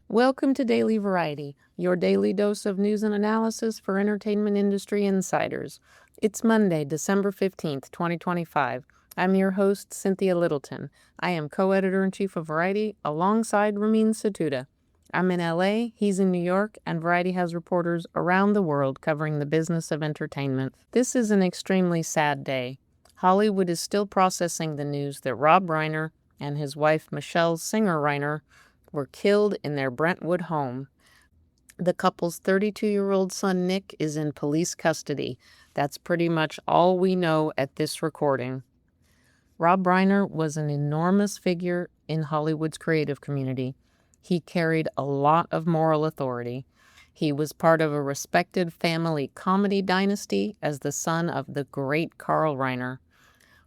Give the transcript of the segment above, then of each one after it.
Welcome to Daily Variety, your daily dose of news and analysis for entertainment industry insiders. It's Monday, December 15th, 2025. I'm your host, Cynthia Littleton. I am co-editor-in-chief of Variety alongside Ramin Satuda. I'm in LA, he's in New York, and Variety has reporters around the world covering the business of entertainment. This is an extremely sad day. Hollywood is still processing the news that Rob Reiner and his wife Michelle Singer Reiner were killed in their Brentwood home. The couple's 32-year-old son Nick is in police custody. That's pretty much all we know at this recording. Rob Reiner was an enormous figure in Hollywood's creative community. He carried a lot of moral authority. He was part of a respected family comedy dynasty as the son of the great Carl Reiner.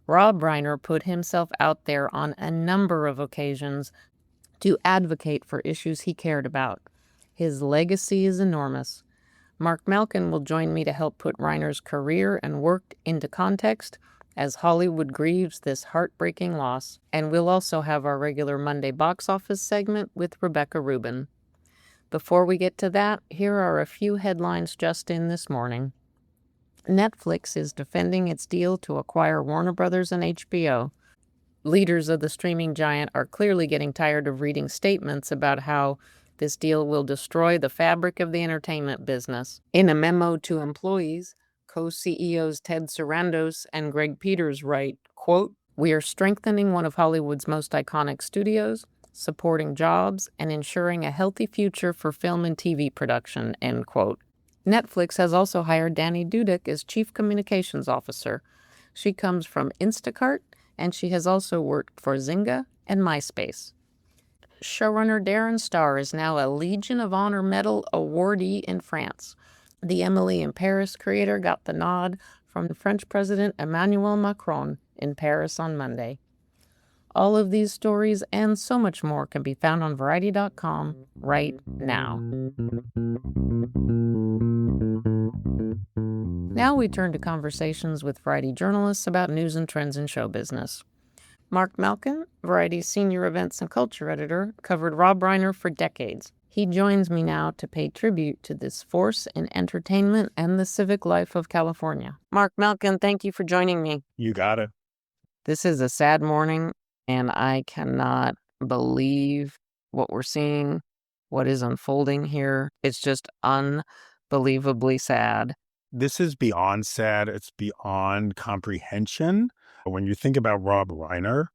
Rob Reiner put himself out there on a number of occasions to advocate for issues he cared about. His legacy is enormous. Mark Malkin will join me to help put Reiner's career and work into context as Hollywood grieves this heartbreaking loss. And we'll also have our regular Monday box office segment with Rebecca Rubin. Before we get to that, here are a few headlines just in this morning. Netflix is defending its deal to acquire Warner Brothers and HBO. Leaders of the streaming giant are clearly getting tired of reading statements about how this deal will destroy the fabric of the entertainment business. In a memo to employees, co-CEOs Ted Sarandos and Greg Peters write, quote, "We are strengthening one of Hollywood's most iconic studios, supporting jobs, and ensuring a healthy future for film and TV production," end quote. Netflix has also hired Danny Dudek as Chief Communications Officer. She comes from Instacart, and she has also worked for Zynga and MySpace. Showrunner Darren Star is now a Legion of Honor Medal awardee in France. The Emily in Paris creator got the nod from the French President Emmanuel Macron in Paris on Monday. All of these stories and so much more can be found on Variety.com right now. Now we turn to conversations with Variety journalists about news and trends in show business. Mark Malkin, Variety's senior events and culture editor, covered Rob Reiner for decades. He joins me now to pay tribute to this force in entertainment and the civic life of California. Mark Malkin, thank you for joining me. You got it. This is a sad morning, and I cannot believe what we're seeing, what is unfolding here. It's just unbelievably sad. This is beyond sad. It's beyond comprehension. When you think about Rob Reiner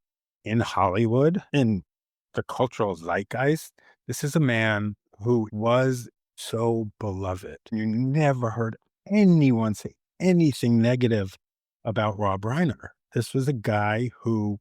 in Hollywood, in the cultural zeitgeist, this is a man who was so beloved. You never heard anyone say anything negative about Rob Reiner. This was a guy who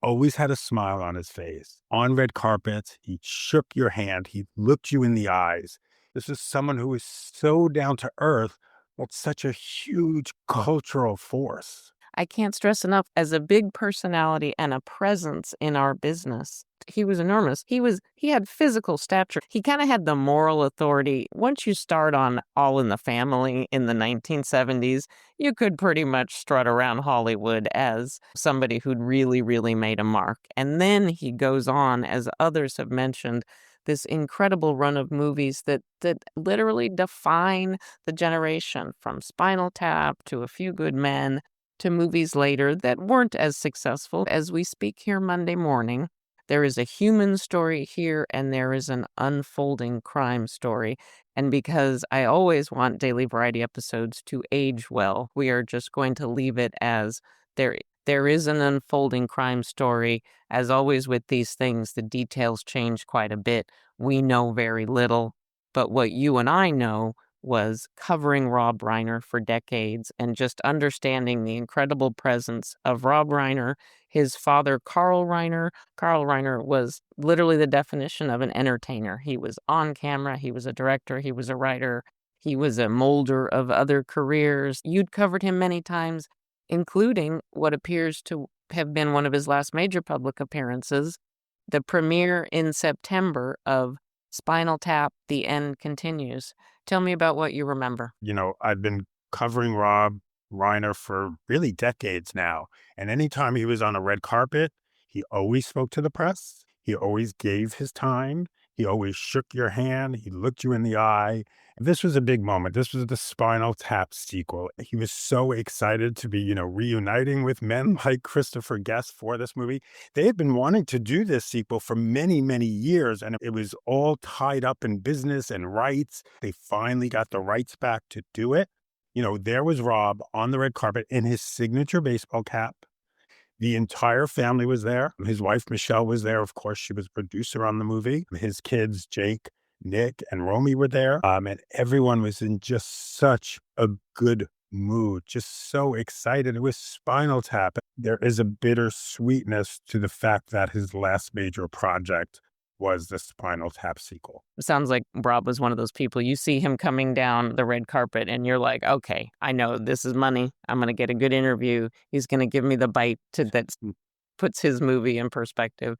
always had a smile on his face. On red carpets, he shook your hand. He looked you in the eyes. This is someone who is so down to earth, but such a huge cultural force. I can't stress enough, as a big personality and a presence in our business, he was enormous. He had physical stature. He kind of had the moral authority. Once you start on All in the Family in the 1970s, you could pretty much strut around Hollywood as somebody who'd really, really made a mark. And then he goes on, as others have mentioned, this incredible run of movies that literally define the generation, from Spinal Tap to A Few Good Men to movies later that weren't as successful. As we speak here Monday morning, there is a human story here, and there is an unfolding crime story. And because I always want Daily Variety episodes to age well, we are just going to leave it as there is an unfolding crime story. As always with these things, the details change quite a bit. We know very little, but what you and I know was covering Rob Reiner for decades and just understanding the incredible presence of Rob Reiner, his father, Carl Reiner. Carl Reiner was literally the definition of an entertainer. He was on camera, he was a director, he was a writer, he was a molder of other careers. You'd covered him many times, including what appears to have been one of his last major public appearances, the premiere in September of Spinal Tap, The End Continues. Tell me about what you remember. I've been covering Rob Reiner for really decades now. And anytime he was on a red carpet, he always spoke to the press. He always gave his time. He always shook your hand. He looked you in the eye. And this was a big moment. This was the Spinal Tap sequel. He was so excited to be, reuniting with men like Christopher Guest for this movie. They had been wanting to do this sequel for many, many years, and it was all tied up in business and rights. They finally got the rights back to do it. There was Rob on the red carpet in his signature baseball cap. The entire family was there. His wife, Michelle, was there. Of course, she was a producer on the movie. His kids, Jake, Nick, and Romy were there. And everyone was in just such a good mood, just so excited. It was Spinal Tap. There is a bittersweetness to the fact that his last major project was the Spinal Tap sequel. Sounds like Rob was one of those people, you see him coming down the red carpet and you're like, "Okay, I know this is money. I'm gonna get a good interview. He's gonna give me the bite to that puts his movie in perspective."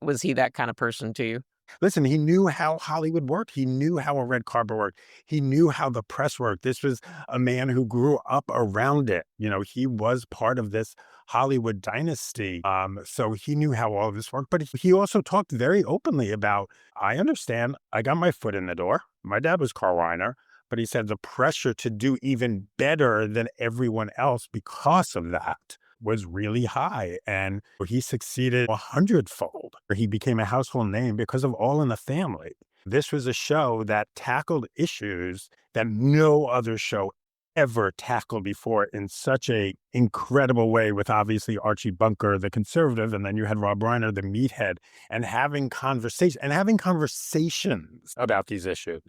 Was he that kind of person to you? Listen, he knew how Hollywood worked. He knew how a red carpet worked. He knew how the press worked. This was a man who grew up around it. He was part of this Hollywood dynasty. So he knew how all of this worked. But he also talked very openly about, I understand, I got my foot in the door. My dad was Carl Reiner. But he said the pressure to do even better than everyone else because of that was really high. And he succeeded 100-fold. He became a household name because of All in the Family. This was a show that tackled issues that no other show ever tackled before in such a incredible way, with obviously Archie Bunker, the conservative, and then you had Rob Reiner, the meathead, and having conversations about these issues.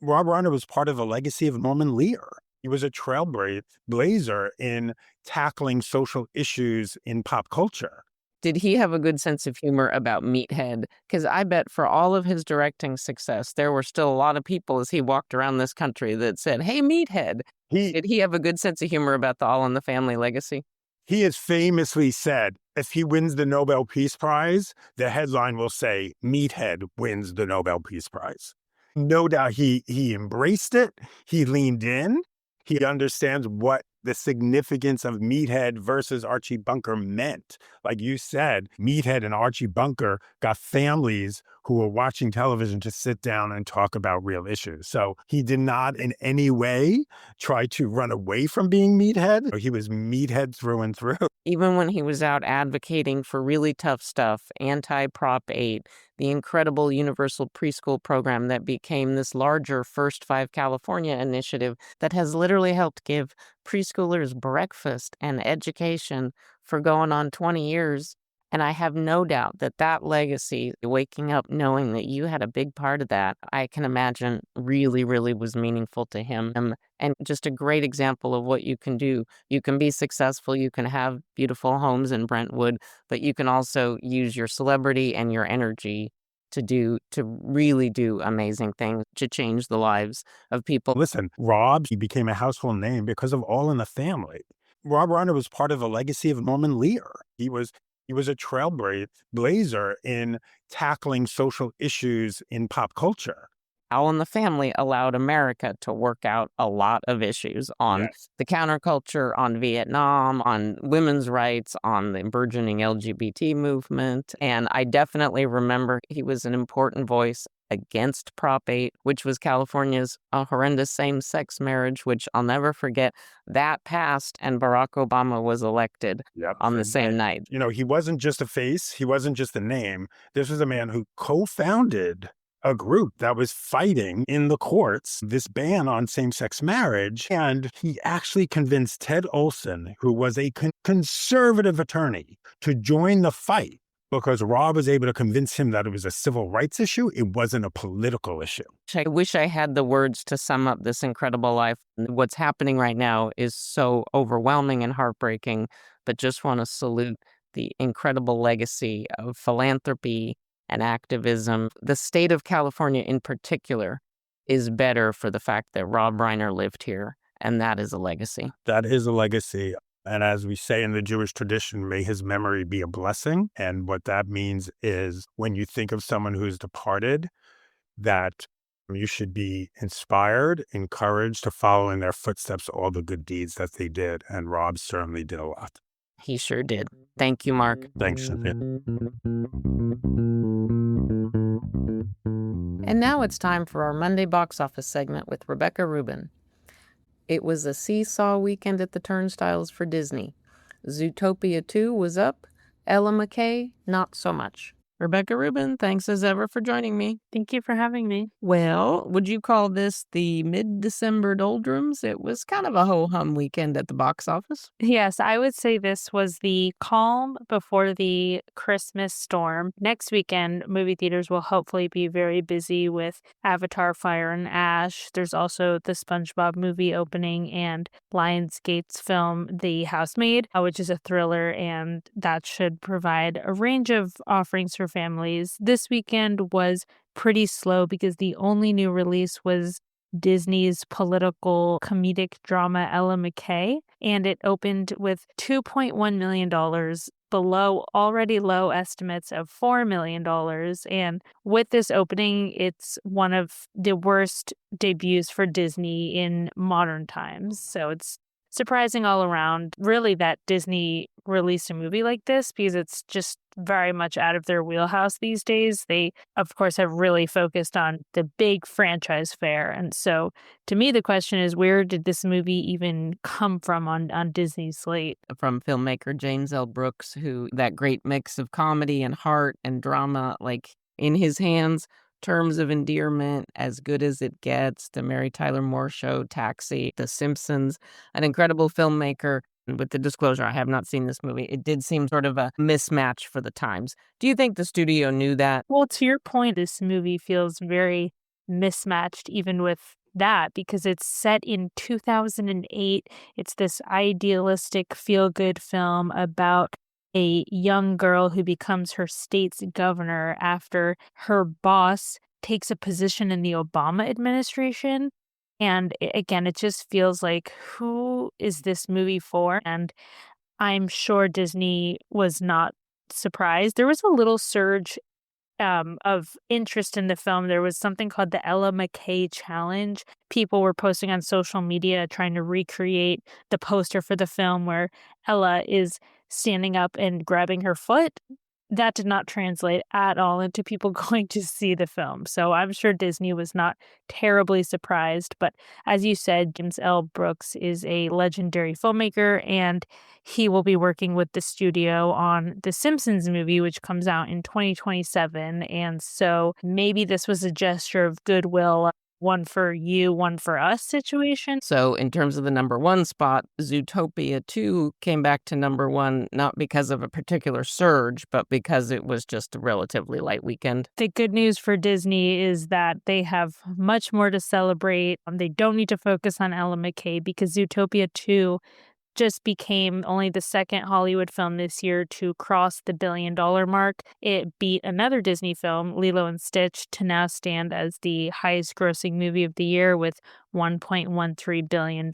Rob Reiner was part of the legacy of Norman Lear. He was a trailblazer in tackling social issues in pop culture. Did he have a good sense of humor about Meathead? Because I bet for all of his directing success, there were still a lot of people as he walked around this country that said, "Hey, Meathead." He Did he have a good sense of humor about the All in the Family legacy? he has famously said, if he wins the Nobel Peace Prize, the headline will say, "Meathead wins the Nobel Peace Prize." No doubt he embraced it. He leaned in. He understands what the significance of Meathead versus Archie Bunker meant. Like you said, Meathead and Archie Bunker got families who were watching television to sit down and talk about real issues. So he did not in any way try to run away from being Meathead. He was Meathead through and through. Even when he was out advocating for really tough stuff, anti-Prop 8, the incredible universal preschool program that became this larger First Five California initiative that has literally helped give preschoolers breakfast and education for going on 20 years. And I have no doubt that that legacy, waking up knowing that you had a big part of that, I can imagine really, really was meaningful to him. And just a great example of what you can do. You can be successful, you can have beautiful homes in Brentwood, but you can also use your celebrity and your energy to really do amazing things to change the lives of people. Listen, Rob, he became a household name because of All in the Family. Rob Reiner was part of the legacy of Norman Lear. He was a trailblazer in tackling social issues in pop culture. All in the Family allowed America to work out a lot of issues on Yes. the counterculture, on Vietnam, on women's rights, on the burgeoning LGBT movement. And I definitely remember he was an important voice against Prop 8, which was California's horrendous same sex marriage, which I'll never forget. That passed, and Barack Obama was elected Yep. on the And, same night. he wasn't just a face. He wasn't just a name. This was a man who co-founded a group that was fighting in the courts this ban on same-sex marriage. And he actually convinced Ted Olson, who was a conservative attorney, to join the fight because Rob was able to convince him that it was a civil rights issue. It wasn't a political issue. I wish I had the words to sum up this incredible life. What's happening right now is so overwhelming and heartbreaking, but just want to salute the incredible legacy of philanthropy and activism. The state of California in particular is better for the fact that Rob Reiner lived here, and that is a legacy. That is a legacy. And as we say in the Jewish tradition, may his memory be a blessing. And what that means is when you think of someone who's departed, that You should be inspired, encouraged to follow in their footsteps all the good deeds that they did, and Rob certainly did a lot. He sure did. Thank you, Mark. Thanks, Cynthia. And now it's time for our Monday box office segment with Rebecca Rubin. It was a seesaw weekend at the turnstiles for Disney. Zootopia 2 was up. Ella McKay, not so much. Rebecca Rubin, thanks as ever for joining me. Thank you for having me. Well, would you call this the mid-December doldrums? It was kind of a ho-hum weekend at the box office. Yes, I would say this was the calm before the Christmas storm. Next weekend, movie theaters will hopefully be very busy with Avatar Fire and Ash. There's also the SpongeBob movie opening and Lionsgate's film The Housemaid, which is a thriller, and that should provide a range of offerings for families. This weekend was pretty slow because the only new release was Disney's political comedic drama Ella McKay, and it opened with $2.1 million below already low estimates of $4 million. And with this opening, it's one of the worst debuts for Disney in modern times. So it's surprising all around, really, that Disney released a movie like this because it's just very much out of their wheelhouse these days. They, of course, have really focused on the big franchise fare. And so to me, the question is, where did this movie even come from on Disney's slate? From filmmaker James L. Brooks, who that great mix of comedy and heart and drama, like in his hands, Terms of Endearment, As Good as It Gets, The Mary Tyler Moore Show, Taxi, The Simpsons, an incredible filmmaker. With the disclosure, I have not seen this movie. It did seem sort of a mismatch for the times. Do you think the studio knew that? Well, to your point, this movie feels very mismatched even with that because it's set in 2008. It's this idealistic feel-good film about a young girl who becomes her state's governor after her boss takes a position in the Obama administration. And again, it just feels like, who is this movie for? And I'm sure Disney was not surprised. There was a little surge of interest in the film. There was something called the Ella McKay Challenge. People were posting on social media trying to recreate the poster for the film where Ella is standing up and grabbing her foot. That did not translate at all into people going to see the film. So I'm sure Disney was not terribly surprised. But as you said, James L. Brooks is a legendary filmmaker, and he will be working with the studio on the Simpsons movie, which comes out in 2027. And so maybe this was a gesture of goodwill, one for you, one for us situation. So, in terms of the number one spot, Zootopia 2 came back to number one, not because of a particular surge, but because it was just a relatively light weekend. The good news for Disney is that they have much more to celebrate. They don't need to focus on Ella McKay because Zootopia 2 just became only the second Hollywood film this year to cross the $1 billion mark. It beat another Disney film, Lilo and Stitch, to now stand as the highest grossing movie of the year with $1.13 billion.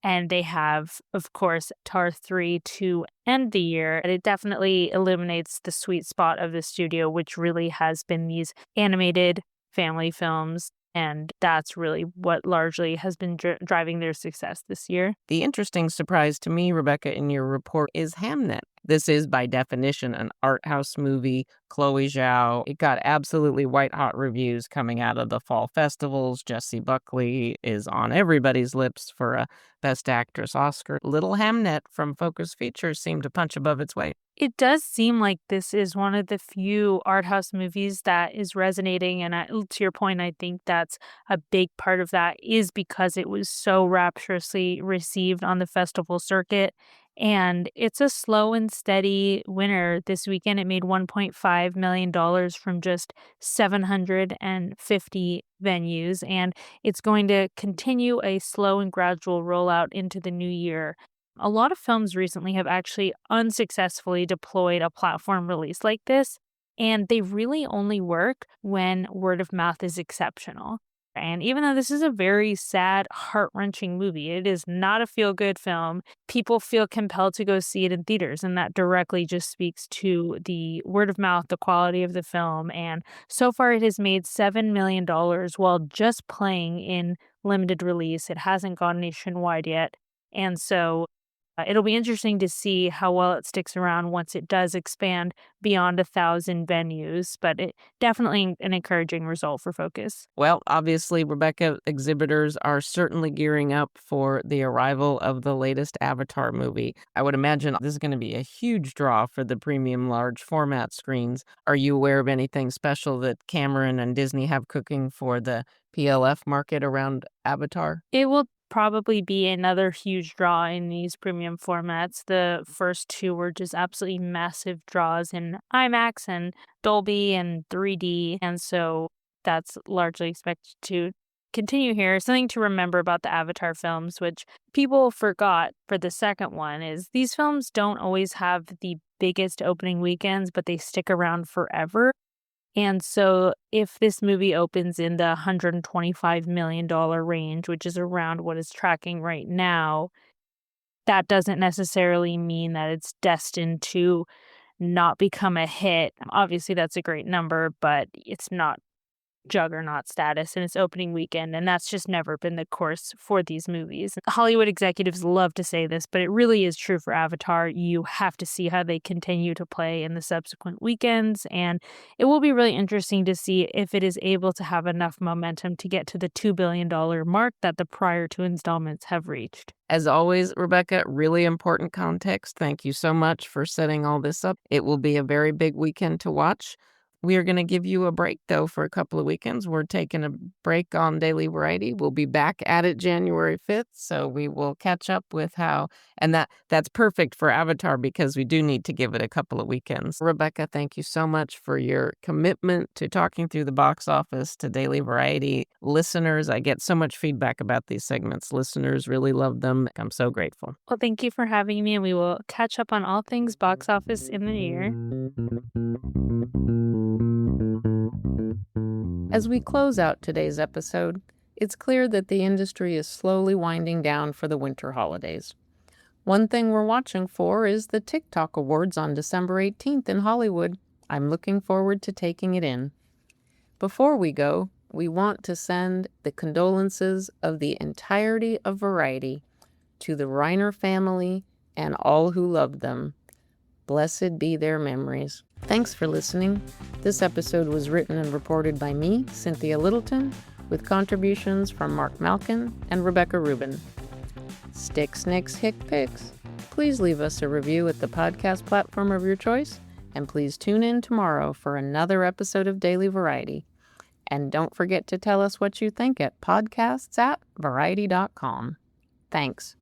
And they have, of course, Tar 3 to end the year. And it definitely eliminates the sweet spot of the studio, which really has been these animated family films. And that's really what largely has been driving their success this year. The interesting surprise to me, Rebecca, in your report is Hamnet. This is, by definition, an art house movie. Chloe Zhao. It got absolutely white-hot reviews coming out of the fall festivals. Jessie Buckley is on everybody's lips for a Best Actress Oscar. Little Hamnet from Focus Features seemed to punch above its weight. It does seem like this is one of the few art house movies that is resonating. And to your point, I think that's a big part of that is because it was so rapturously received on the festival circuit. And it's a slow and steady winner. This weekend, it made $1.5 million from just 750 venues. And it's going to continue a slow and gradual rollout into the new year. A lot of films recently have actually unsuccessfully deployed a platform release like this, and they really only work when word of mouth is exceptional. And even though this is a very sad, heart-wrenching movie, it is not a feel-good film. People feel compelled to go see it in theaters, and that directly just speaks to the word of mouth, the quality of the film. And so far, it has made $7 million while just playing in limited release. It hasn't gone nationwide yet. And so it'll be interesting to see how well it sticks around once it does expand beyond 1,000 venues, but it definitely an encouraging result for Focus. Well, obviously, Rebecca, exhibitors are certainly gearing up for the arrival of the latest Avatar movie. I would imagine this is going to be a huge draw for the premium large format screens. Are you aware of anything special that Cameron and Disney have cooking for the PLF market around Avatar? It will probably be another huge draw in these premium formats. The first two were just absolutely massive draws in IMAX and Dolby and 3D, and so that's largely expected to continue here. Something to remember about the Avatar films, which people forgot for the second one, is these films don't always have the biggest opening weekends, but they stick around forever. And so if this movie opens in the $125 million range, which is around what it's tracking right now, that doesn't necessarily mean that it's destined to not become a hit. Obviously, that's a great number, but it's not juggernaut status in its opening weekend, and that's just never been the course for these movies. Hollywood executives love to say this, but it really is true for Avatar. You have to see how they continue to play in the subsequent weekends, and it will be really interesting to see if it is able to have enough momentum to get to the $2 billion mark that the prior two installments have reached. As always, Rebecca, really important context. Thank you so much for setting all this up. It will be a very big weekend to watch. We are going to give you a break, though, for a couple of weekends. We're taking a break on Daily Variety. We'll be back at it January 5th, so we will catch up with how, and that's perfect for Avatar because we do need to give it a couple of weekends. Rebecca, thank you so much for your commitment to talking through the box office to Daily Variety. Listeners, I get so much feedback about these segments. Listeners really love them. I'm so grateful. Well, thank you for having me, and we will catch up on all things box office in the new year. As we close out today's episode, it's clear that the industry is slowly winding down for the winter holidays. One thing we're watching for is the TikTok Awards on December 18th in Hollywood. I'm looking forward to taking it in. Before we go, we want to send the condolences of the entirety of Variety to the Reiner family and all who loved them. Blessed be their memories. Thanks for listening. This episode was written and reported by me, Cynthia Littleton, with contributions from Mark Malkin and Rebecca Rubin. Stick, Snicks, Hick, Picks. Please leave us a review at the podcast platform of your choice, and please tune in tomorrow for another episode of Daily Variety. And don't forget to tell us what you think at podcasts@variety.com. Thanks.